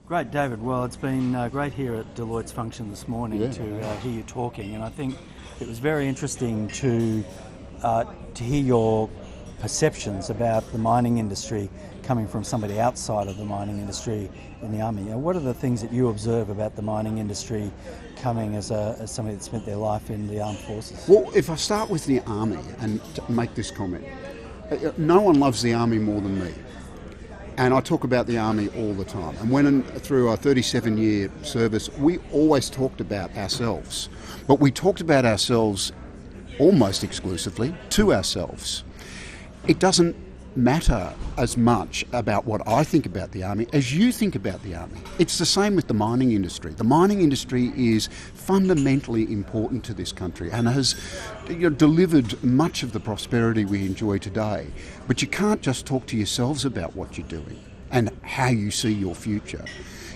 Great, David. Well, it's been great here at Deloitte's function this morning to hear you talking, and I think it was very interesting to hear your perceptions about the mining industry coming from somebody outside of the mining industry in the Army. What are the things that you observe about the mining industry coming as somebody that spent their life in the armed forces? Well, if I start with the Army and make this comment, no one loves the Army more than me. And I talk about the Army all the time. And when through our 37-year service, we always talked about ourselves. But we talked about ourselves almost exclusively to ourselves. It doesn't matter as much about what I think about the Army as you think about the Army. It's the same with the mining industry. The mining industry is fundamentally important to this country and has delivered much of the prosperity we enjoy today. But you can't just talk to yourselves about what you're doing and how you see your future.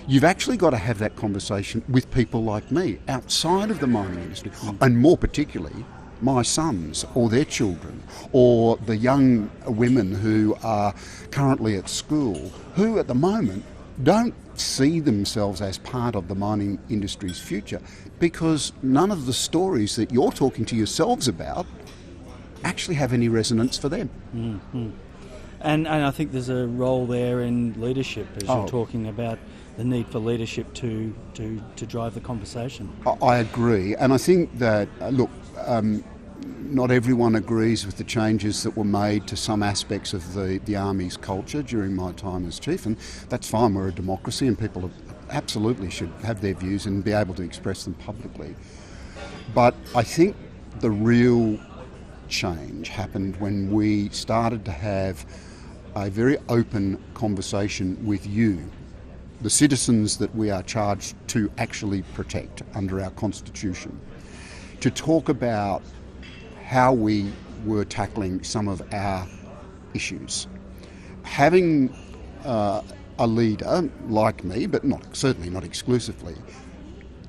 You've actually got to have that conversation with people like me outside of the mining industry, and more particularly my sons or their children, or the young women who are currently at school, who at the moment don't see themselves as part of the mining industry's future because none of the stories that you're talking to yourselves about actually have any resonance for them. Mm-hmm. And I think there's a role there in leadership, as you're talking about the need for leadership to drive the conversation. I agree, and I think that, not everyone agrees with the changes that were made to some aspects of the Army's culture during my time as chief, and that's fine. We're a democracy and people absolutely should have their views and be able to express them publicly. But I think the real change happened when we started to have a very open conversation with you, the citizens that we are charged to actually protect under our Constitution, to talk about how we were tackling some of our issues. Having a leader like me, but certainly not exclusively,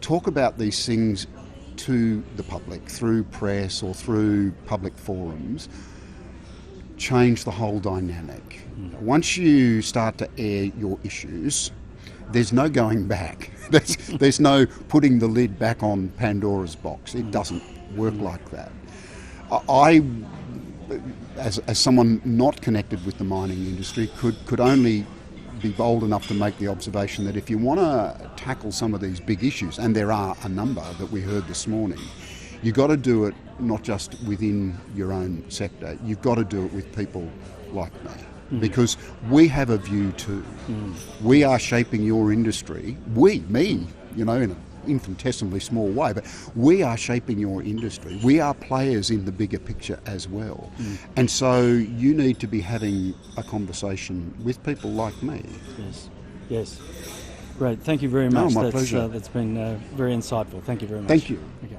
talk about these things to the public through press or through public forums, change the whole dynamic. Once you start to air your issues, there's no going back. There's no putting the lid back on Pandora's box. It doesn't work like that. I, as someone not connected with the mining industry, could only be bold enough to make the observation that if you want to tackle some of these big issues, and there are a number that we heard this morning, you've got to do it not just within your own sector, you've got to do it with people like me. Because we have a view too. We are shaping your industry. Me, in an infinitesimally small way, but we are shaping your industry. We are players in the bigger picture as well. And so you need to be having a conversation with people like me. Yes. Great. Thank you very much. No, my pleasure. That's been very insightful. Thank you very much. Thank you. Okay.